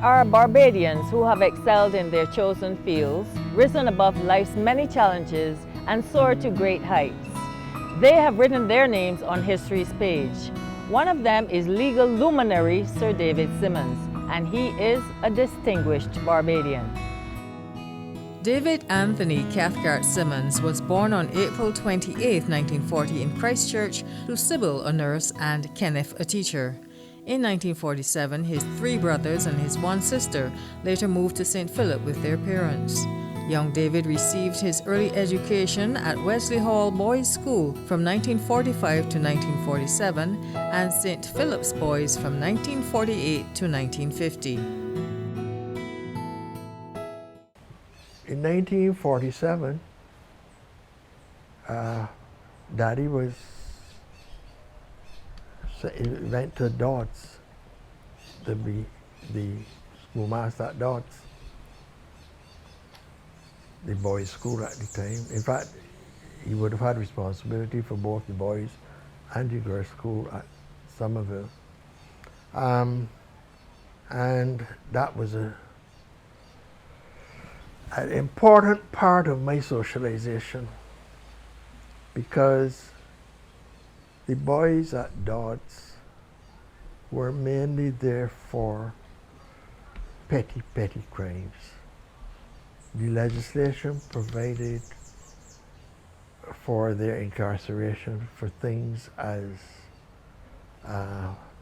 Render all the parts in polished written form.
are Barbadians who have excelled in their chosen fields, risen above life's many challenges, and soared to great heights. They have written their names on history's page. One of them is legal luminary Sir David Simmons, and he is a distinguished Barbadian. David Anthony Cathcart Simmons was born on April 28, 1940 in Christchurch to Sybil, a nurse, and Kenneth, a teacher. In 1947, his 3 brothers and his 1 sister later moved to St. Philip with their parents. Young David received his early education at Wesley Hall Boys' School from 1945 to 1947 and St. Philip's Boys from 1948 to 1950. In 1947, Daddy went to Dodds to be the schoolmaster at Dodds, the boys' school at the time. In fact, he would have had responsibility for both the boys and the girls' school at Somerville. And that was an important part of my socialization, because the boys at Dodds were mainly there for petty crimes. The legislation provided for their incarceration for things as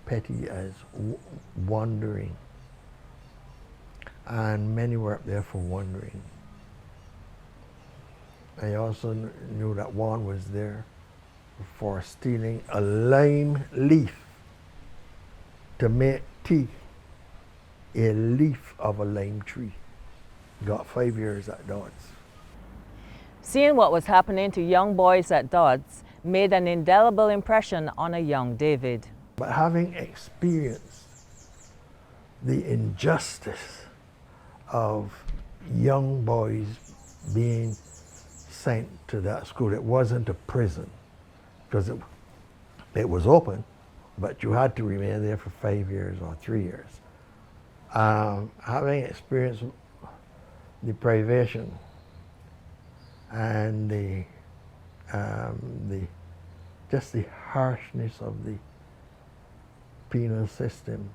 petty as wandering, and many were up there for wandering. I also knew that one was there for stealing a lime leaf to make tea, a leaf of a lime tree. Got 5 years at Dodds. Seeing what was happening to young boys at Dodds made an indelible impression on a young David. But having experienced the injustice of young boys being sent to that school, it wasn't a prison, because it was open, but you had to remain there for 5 years or 3 years. Having experienced the privation and the harshness of the penal system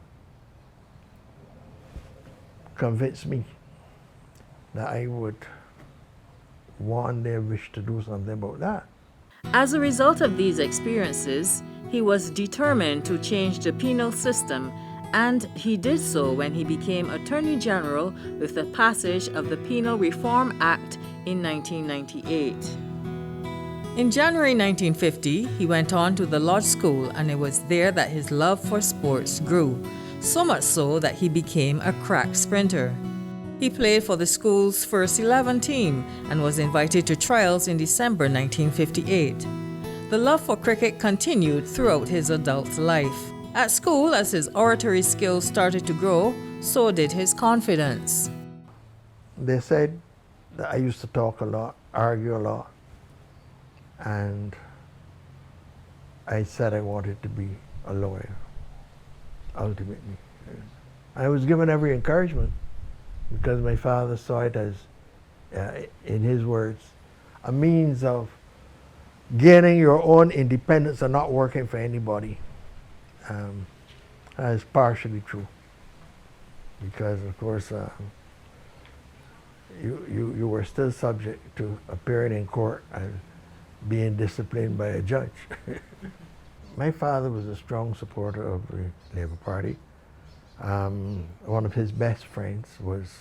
convinced me that I would one day wish to do something about that. As a result of these experiences, he was determined to change the penal system, and he did so when he became Attorney General with the passage of the Penal Reform Act in 1998. In January 1950, he went on to the Lodge School, and it was there that his love for sports grew, so much so that he became a crack sprinter. He played for the school's first 11 team and was invited to trials in December 1958. The love for cricket continued throughout his adult life. At school, as his oratory skills started to grow, so did his confidence. They said that I used to talk a lot, argue a lot, and I said I wanted to be a lawyer, ultimately. I was given every encouragement, because my father saw it as, in his words, a means of gaining your own independence and not working for anybody. That is partially true, because of course you were still subject to appearing in court and being disciplined by a judge. My father was a strong supporter of the Labour Party. One of his best friends was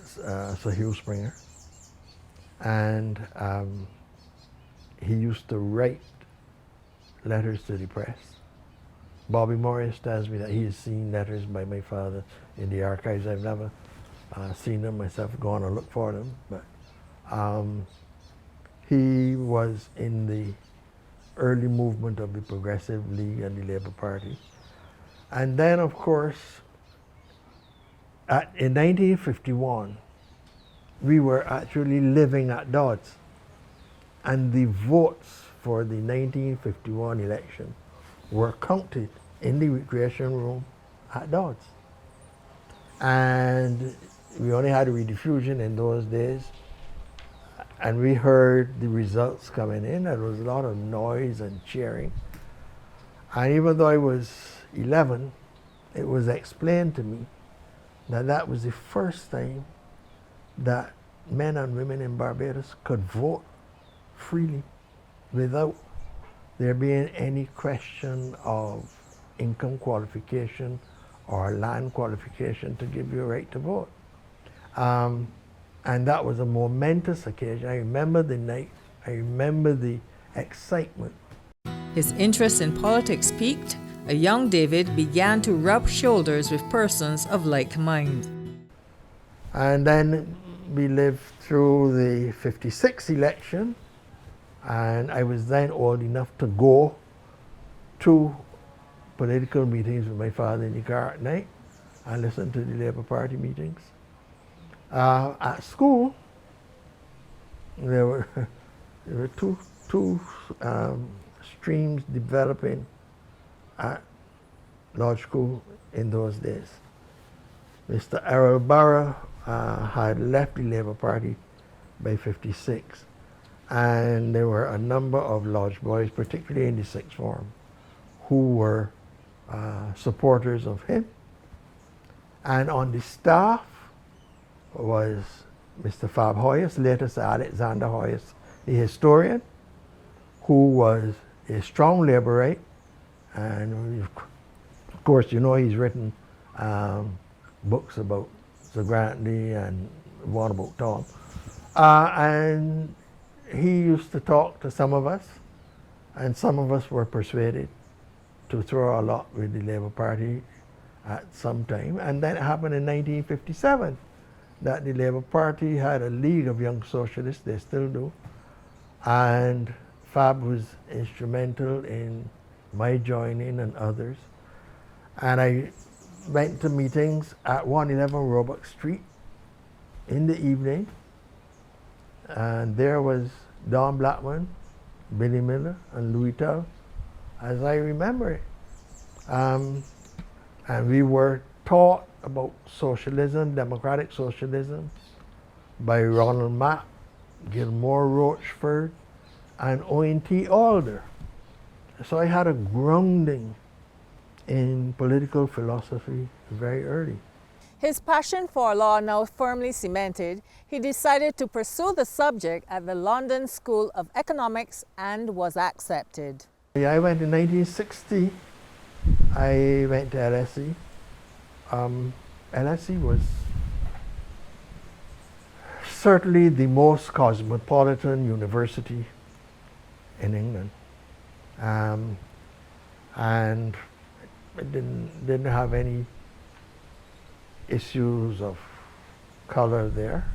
Sir Hugh Springer, and he used to write letters to the press. Bobby Morris tells me that he has seen letters by my father in the archives. I've never seen them myself, gone and look for them, but he was in the early movement of the Progressive League and the Labour Party. And then, of course, in 1951, we were actually living at Dodds, and the votes for the 1951 election were counted in the recreation room at Dodds. and we only had rediffusion in those days. And we heard the results coming in. There was a lot of noise and cheering. And even though I was 11, it was explained to me that that was the first time that men and women in Barbados could vote freely without there being any question of income qualification or land qualification to give you a right to vote. And that was a momentous occasion. I remember the night. I remember the excitement. His interest in politics peaked. A young David began to rub shoulders with persons of like mind. And then we lived through the 56 election, and I was then old enough to go to political meetings with my father in the car at night and listen to the Labour Party meetings. At school, there were two streams developing at Lodge School in those days. Mr. Errol Barra had left the Labour Party by 56, and there were a number of Lodge boys, particularly in the sixth form, who were supporters of him. And on the staff was Mr. Fab Hoyes, later Sir Alexander Hoyes, the historian, who was a strong Labourite. And of course, you know, he's written books about Sir Grantley and one about Tom. And he used to talk to some of us, and some of us were persuaded to throw a lot with the Labour Party at some time. And then it happened in 1957 that the Labour Party had a League of Young Socialists, they still do, and Fab was instrumental in my joining and others. And I went to meetings at 111 Roebuck Street in the evening, and there was Don Blackman, Billy Miller, and Louis Tell, as I remember it. And we were taught about socialism, democratic socialism, by Ronald Mack, Gilmore Rochford, and Owen T. Alder. So I had a grounding in political philosophy very early. His passion for law now firmly cemented, he decided to pursue the subject at the London School of Economics and was accepted. I went in 1960. I went to LSE. LSE was certainly the most cosmopolitan university in England. And it didn't have any issues of color there.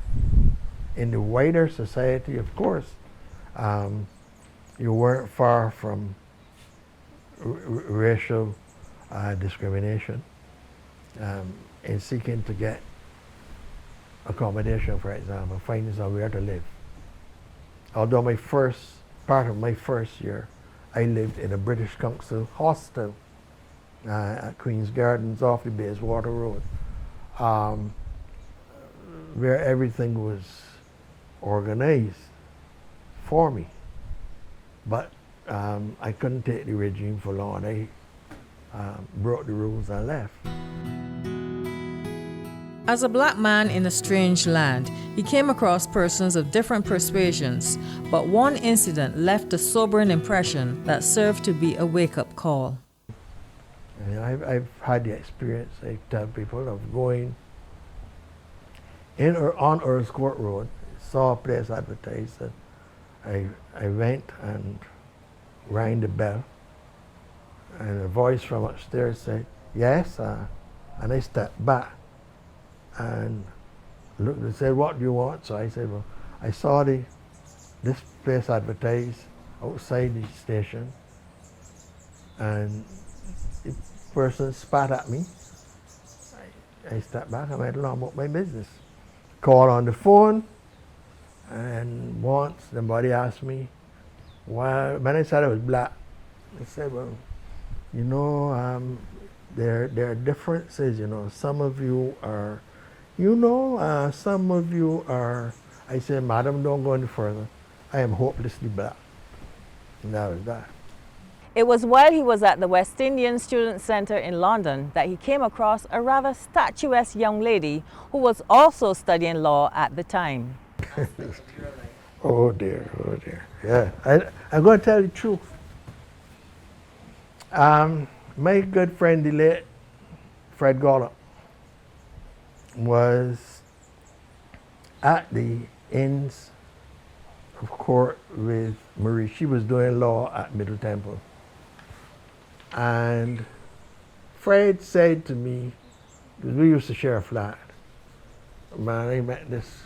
In the wider society, of course, you weren't far from racial discrimination in seeking to get accommodation, for example, finding somewhere to live. Although part of my first year, I lived in a British Council hostel at Queen's Gardens off the Bayswater Road, where everything was organized for me. But I couldn't take the regime for long. I broke the rules and left. As a black man in a strange land, he came across persons of different persuasions, but one incident left a sobering impression that served to be a wake-up call. I've had the experience, I tell people, of going in or on Earl's Court Road, saw a place advertised, and I went and rang the bell, and a voice from upstairs said, "Yes," and I stepped back and looked and said, "What do you want?" So I said, "Well, I saw this place advertised outside the station," and the person spat at me. I stepped back and went along about my business. Called on the phone, and once somebody asked me, why, when I said I was black, I said, "Well, you know, there are differences, you know. Some of you are, some of you are, I say, madam, don't go any further. I am hopelessly black. And that was that. It was while he was at the West Indian Student Center in London that he came across a rather statuesque young lady who was also studying law at the time. Oh dear, oh dear. Yeah, I'm going to tell you the truth. My good friend, the late Fred Gollop, was at the Inns of Court with Marie. She was doing law at Middle Temple. And Fred said to me, because we used to share a flat, man, I met this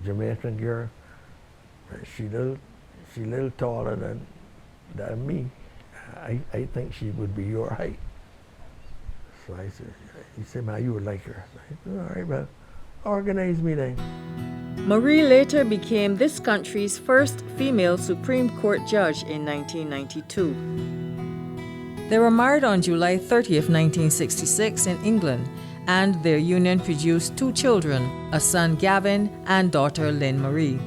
Jamaican girl. She little taller than me. I think she would be your height. So I said, he said, man, you would like her. I said, all right, well, organize me then. Marie later became this country's first female Supreme Court judge in 1992. They were married on July 30th, 1966 in England, and their union produced 2 children, a son Gavin and daughter Lynn Marie.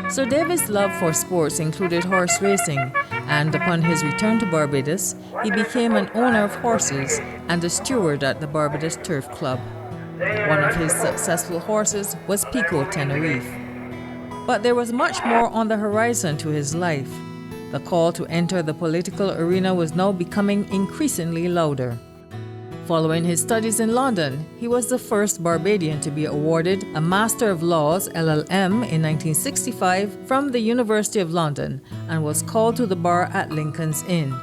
Sir David's love for sports included horse racing, and upon his return to Barbados, he became an owner of horses and a steward at the Barbados Turf Club. One of his successful horses was Pico Tenerife. But there was much more on the horizon to his life. The call to enter the political arena was now becoming increasingly louder. Following his studies in London, he was the first Barbadian to be awarded a Master of Laws LLM in 1965 from the University of London and was called to the bar at Lincoln's Inn.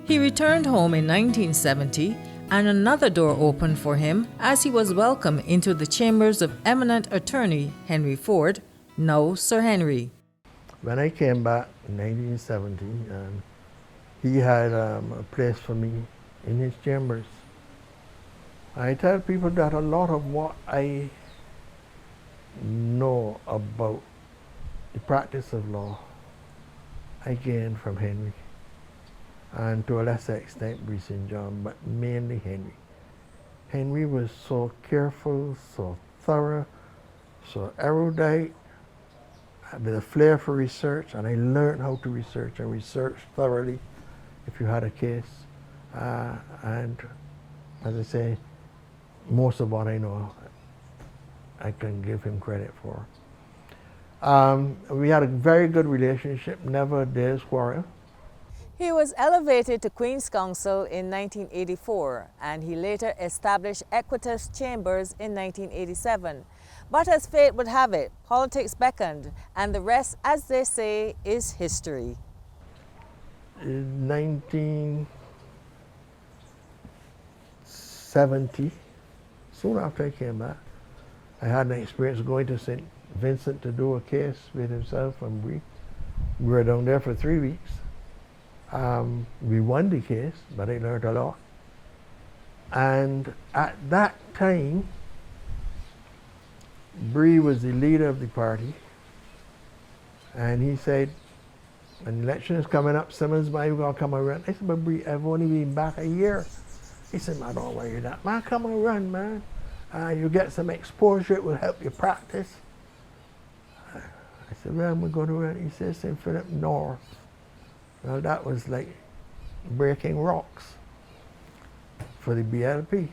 He returned home in 1970 and another door opened for him as he was welcomed into the chambers of eminent attorney Henry Ford, now Sir Henry. When I came back in 1970, he had a place for me in his chambers. I tell people that a lot of what I know about the practice of law, I gained from Henry, and to a lesser extent Bree St. John, but mainly Henry. Henry was so careful, so thorough, so erudite, with a flair for research, and I learned how to research and research thoroughly if you had a case. And as I say, most of what I know, I can give him credit for. We had a very good relationship, never a day's quarrel. He was elevated to Queen's Counsel in 1984, and he later established Equitas Chambers in 1987. But as fate would have it, politics beckoned, and the rest, as they say, is history. In 1970, soon after I came back, I had an experience going to St. Vincent to do a case with himself and Bree. We were down there for 3 weeks. We won the case, but I learned a lot. And at that time, Bree was the leader of the party, and he said, an election is coming up, Simmons, man, you're going to come and run. I said, but Bree, I've only been back a year. He said, man, don't worry that. Man, come and run, man. You get some exposure, it will help you practice. I said, where am I going to run? He said, St. Philip North. Well, that was like breaking rocks for the BLP.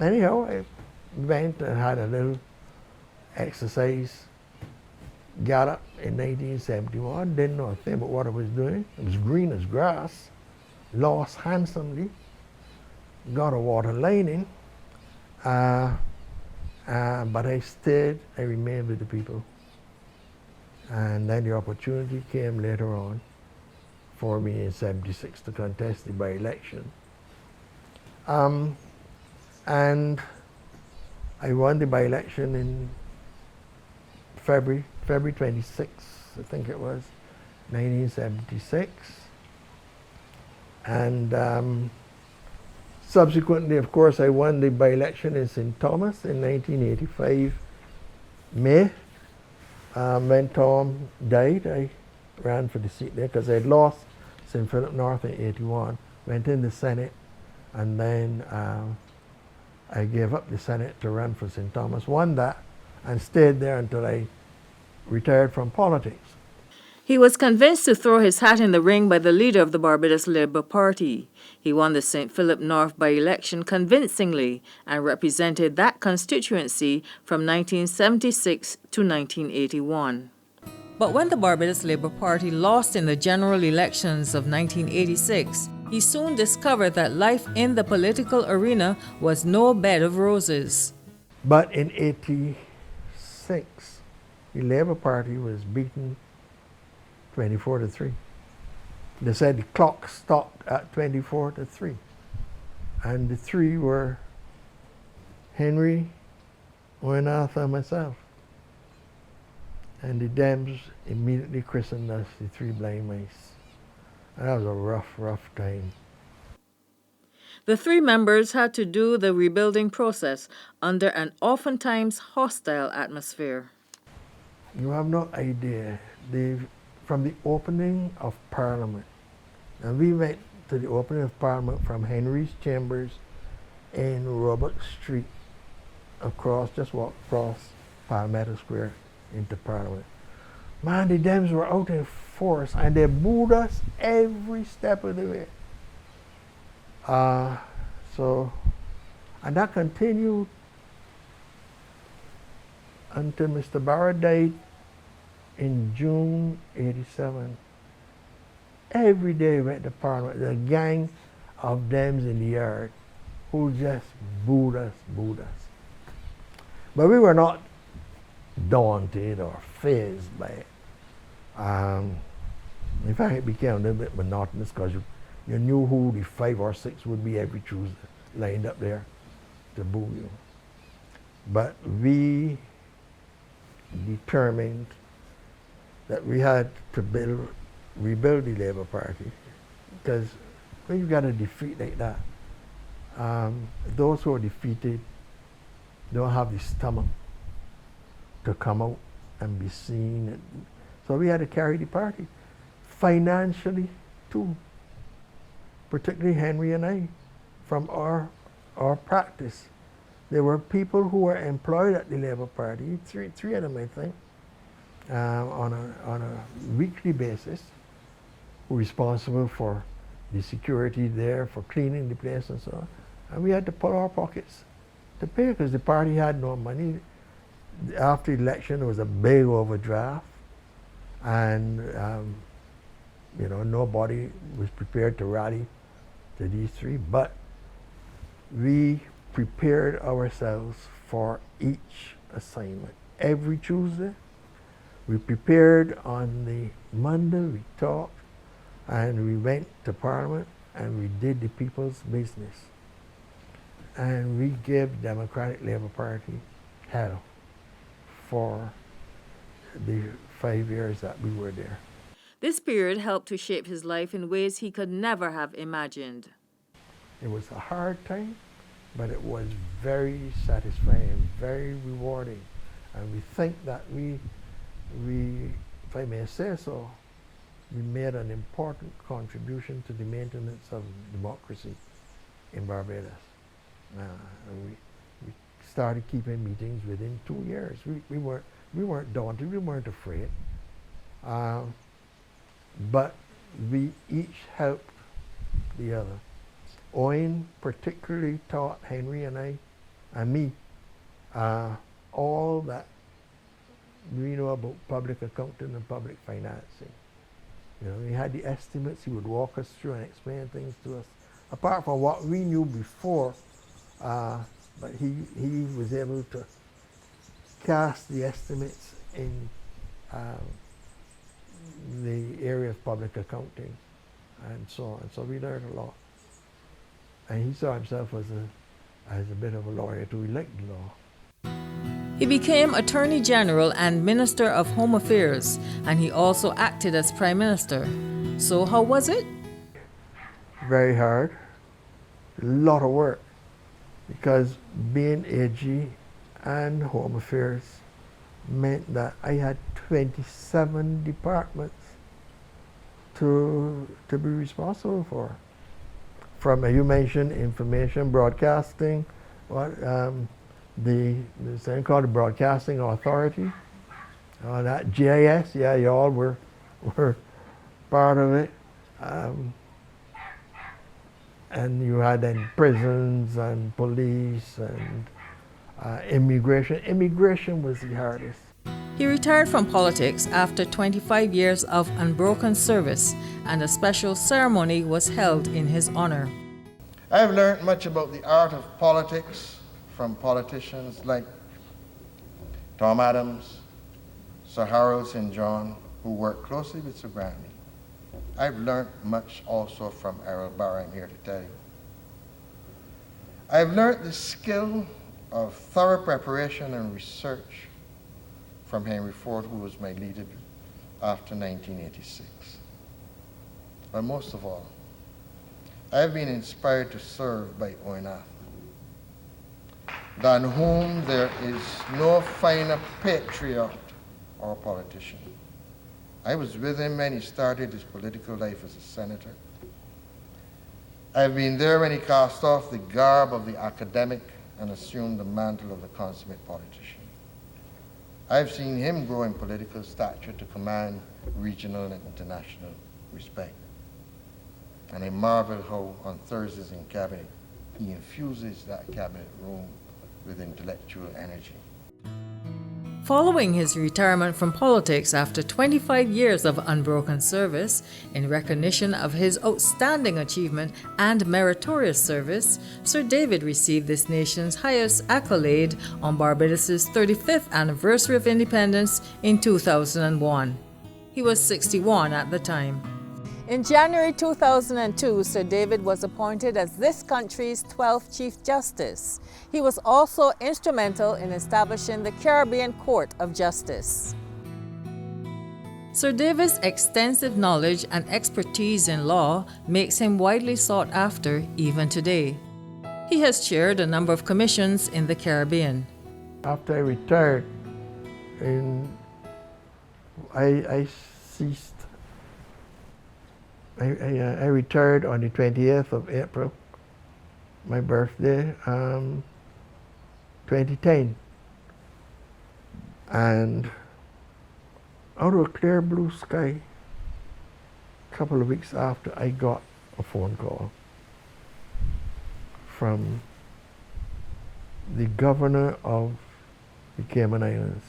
Anyhow, I went and had a little exercise, got up in 1971, didn't know a thing about what I was doing. It was green as grass, lost handsomely, got a water lining, but I stayed, I remained with the people. And then the opportunity came later on for me in 76 to contest the by-election. And I won the by-election in February 26th, I think it was, 1976. And subsequently, of course, I won the by-election in St. Thomas in 1985, May. When Tom died, I ran for the seat there because I'd lost St. Philip North in 81, went in the Senate, and then I gave up the Senate to run for St. Thomas, won that, and stayed there until I retired from politics. He was convinced to throw his hat in the ring by the leader of the Barbados Labour Party. He won the St. Philip North by-election convincingly and represented that constituency from 1976 to 1981. But when the Barbados Labour Party lost in the general elections of 1986, he soon discovered that life in the political arena was no bed of roses. But in 86, the Labour Party was beaten 24-3. They said the clock stopped at 24-3. And the three were Henry, Owen Arthur, and myself. And the Dems immediately christened us the Three Blind Mice. And that was a rough time. The three members had to do the rebuilding process under an oftentimes hostile atmosphere. You have no idea. From the opening of Parliament, and we went to the opening of Parliament from Henry's Chambers in Robert Street, just walk across Palmetto Square into Parliament. Man, the Dems were out in force, and they booed us every step of the way. And that continued until Mr. Barra died in June 87. Every day we went to Parliament, the gang of Dems in the yard who just booed us. But we were not daunted or fazed by it. In fact, it became a little bit monotonous because you knew who the 5 or 6 would be every Tuesday lined up there to boo you. But we determined that we had to rebuild the Labour Party, because when you got a defeat like that, those who are defeated don't have the stomach to come out and be seen. So we had to carry the party financially too, particularly Henry and I, from our practice. There were people who were employed at the Labour Party, three of them I think, on a weekly basis, who were responsible for the security there, for cleaning the place and so on. And we had to pull our pockets to pay because the party had no money. After the election, there was a big overdraft, and nobody was prepared to rally to these three. But we prepared ourselves for each assignment. Every Tuesday, we prepared. On the Monday, we talked, and we went to Parliament, and we did the people's business. And we gave the Democratic Labour Party hell for the 5 years that we were there. This period helped to shape his life in ways he could never have imagined. It was a hard time, but it was very satisfying, very rewarding. And we think that we, if I may say so, we made an important contribution to the maintenance of democracy in Barbados. And we started keeping meetings within 2 years. We weren't daunted, we weren't afraid. But we each helped the other. Owen particularly taught Henry and I, and me, all that we know about public accounting and public financing. He had the estimates, he would walk us through and explain things to us. Apart from what we knew before, but he was able to cast the estimates in the area of public accounting and so on. So we learned a lot. And he saw himself as a bit of a lawyer too. He liked the law. He became Attorney General and Minister of Home Affairs, and he also acted as Prime Minister. So how was it? Very hard. A lot of work. Because being AG and Home Affairs meant that I had 27 departments to be responsible for. from, you mentioned information broadcasting, the thing called the Broadcasting Authority, that GIS, yeah, you all were part of it. And you had then prisons and police and immigration. Immigration was the hardest. He retired from politics after 25 years of unbroken service, and a special ceremony was held in his honor. I've learned much about the art of politics from politicians like Tom Adams, Sir Harold St. John, who worked closely with Sir Grantley. I've learned much also from Errol Barr, I'm here to tell you. I've learned the skill of thorough preparation and research from Henry Ford, who was my leader after 1986. But most of all, I've been inspired to serve by Owen Arthur, than whom there is no finer patriot or politician. I was with him when he started his political life as a senator. I've been there when he cast off the garb of the academic and assumed the mantle of the consummate politician. I've seen him grow in political stature to command regional and international respect. And I marvel how on Thursdays in cabinet, he infuses that cabinet room with intellectual energy. Following his retirement from politics after 25 years of unbroken service, in recognition of his outstanding achievement and meritorious service, Sir David received this nation's highest accolade on Barbados' 35th anniversary of independence in 2001. He was 61 at the time. In January 2002, Sir David was appointed as this country's 12th Chief Justice. He was also instrumental in establishing the Caribbean Court of Justice. Sir David's extensive knowledge and expertise in law makes him widely sought after even today. He has chaired a number of commissions in the Caribbean. After I retired, I ceased. I retired on the 20th of April, my birthday, 2010. And out of a clear blue sky, a couple of weeks after, I got a phone call from the governor of the Cayman Islands.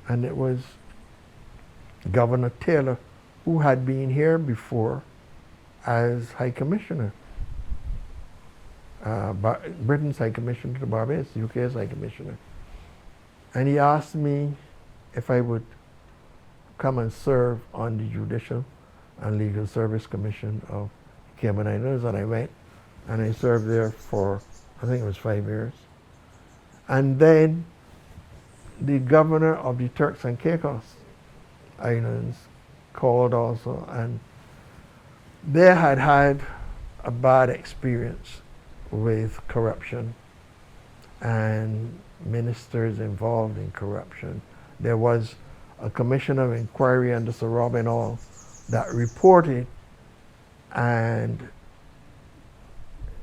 And it was Governor Taylor, who had been here before as High Commissioner. Britain's High Commissioner to Barbados, UK's High Commissioner. And he asked me if I would come and serve on the Judicial and Legal Service Commission of Cayman Islands, and I went, and I served there for, I think it was 5 years. And then the governor of the Turks and Caicos Islands called also, and they had had a bad experience with corruption and ministers involved in corruption. There was a commission of inquiry under Sir Robin Hall that reported and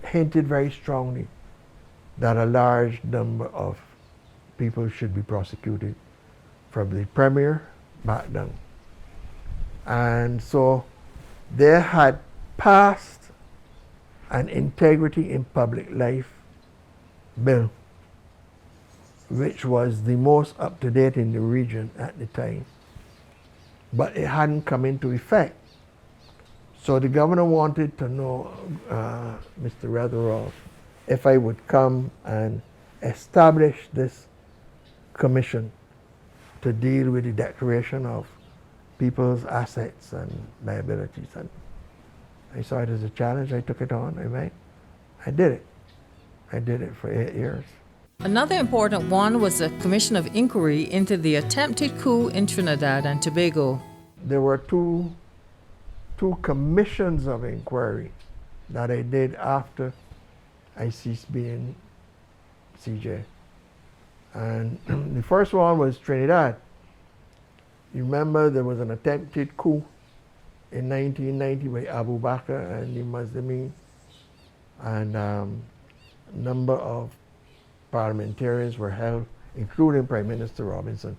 hinted very strongly that a large number of people should be prosecuted, from the Premier back down. And so they had passed an Integrity in Public Life bill, which was the most up-to-date in the region at the time. But it hadn't come into effect. So the governor wanted to know, Mr. Rutherall, if I would come and establish this commission to deal with the declaration of people's assets and liabilities. And I saw it as a challenge. I took it on. I went. I did it. I did it for 8 years. Another important one was a commission of inquiry into the attempted coup in Trinidad and Tobago. There were two commissions of inquiry that I did after I ceased being CJ. And the first one was Trinidad. You remember there was an attempted coup in 1990 by Abu Bakr and the Muslimin, and a number of parliamentarians were held, including Prime Minister Robinson,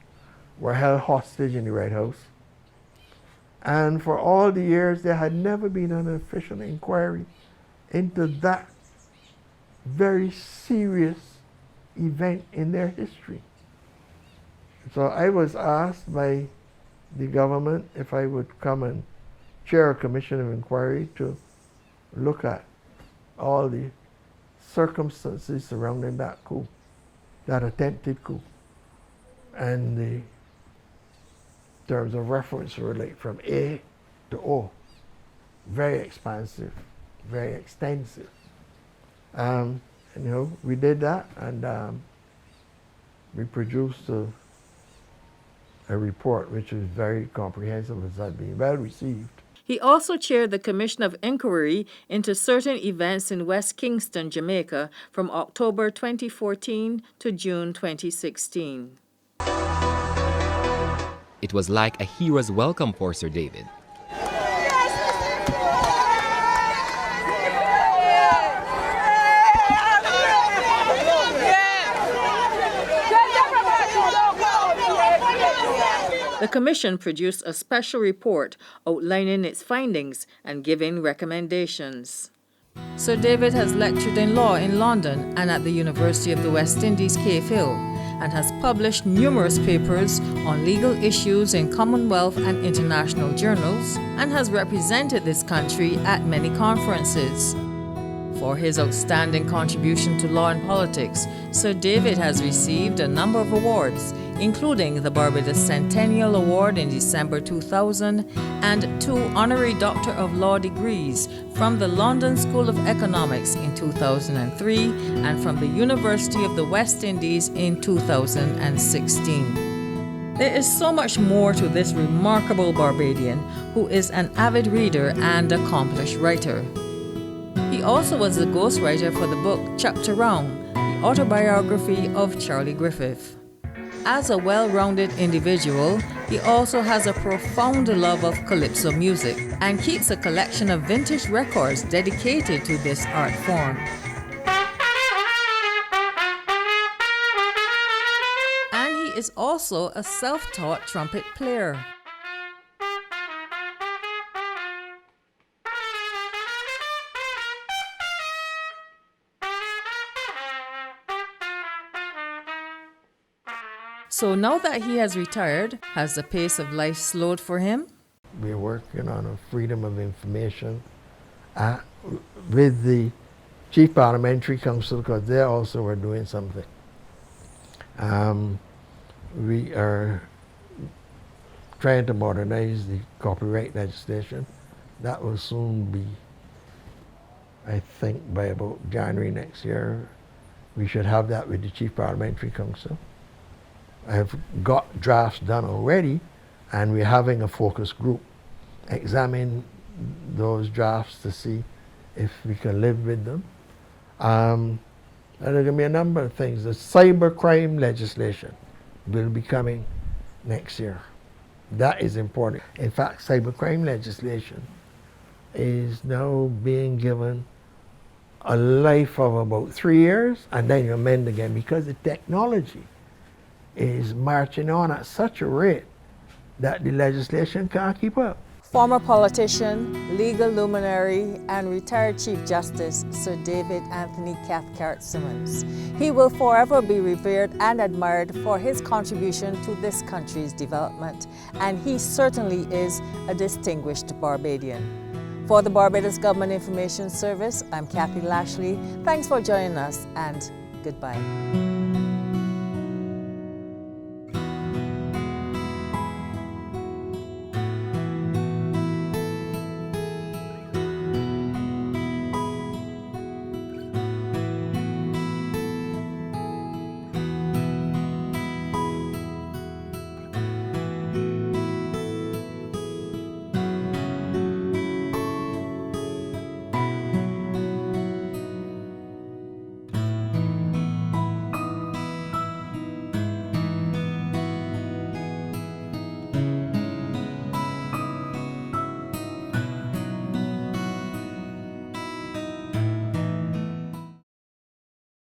were held hostage in the Red House. And for all the years, there had never been an official inquiry into that very serious event in their history. So I was asked by the government if I would come and chair a commission of inquiry to look at all the circumstances surrounding that coup, that attempted coup. And the terms of reference relate from A to O. Very expansive, very extensive. And, you know, we did that, and we produced a report which is very comprehensive, as has been well received. He also chaired the Commission of Inquiry into certain events in West Kingston, Jamaica, from October 2014 to June 2016. It was like a hero's welcome for Sir David. The Commission produced a special report outlining its findings and giving recommendations. Sir David has lectured in law in London and at the University of the West Indies, Cave Hill, and has published numerous papers on legal issues in Commonwealth and international journals, and has represented this country at many conferences. For his outstanding contribution to law and politics, Sir David has received a number of awards, including the Barbados Centennial Award in December 2000 and 2 Honorary Doctor of Law degrees from the London School of Economics in 2003 and from the University of the West Indies in 2016. There is so much more to this remarkable Barbadian, who is an avid reader and accomplished writer. He also was the ghostwriter for the book Chapter Round, the autobiography of Charlie Griffith. As a well-rounded individual, he also has a profound love of calypso music and keeps a collection of vintage records dedicated to this art form. And he is also a self-taught trumpet player. So now that he has retired, has the pace of life slowed for him? We're working on a Freedom of Information with the Chief Parliamentary Council, because they also are doing something. We are trying to modernize the copyright legislation. That will soon be, I think, by about January next year. We should have that with the Chief Parliamentary Council. I have got drafts done already, and we're having a focus group examine those drafts to see if we can live with them. And there are going to be a number of things. The cybercrime legislation will be coming next year. That is important. In fact, cybercrime legislation is now being given a life of about 3 years, and then you amend again, because the technology is marching on at such a rate that the legislation can't keep up. Former politician, legal luminary, and retired Chief Justice Sir David Anthony Cathcart Simmons. He will forever be revered and admired for his contribution to this country's development, and he certainly is a distinguished Barbadian. For the Barbados Government Information Service, I'm Kathy Lashley. Thanks for joining us, and goodbye.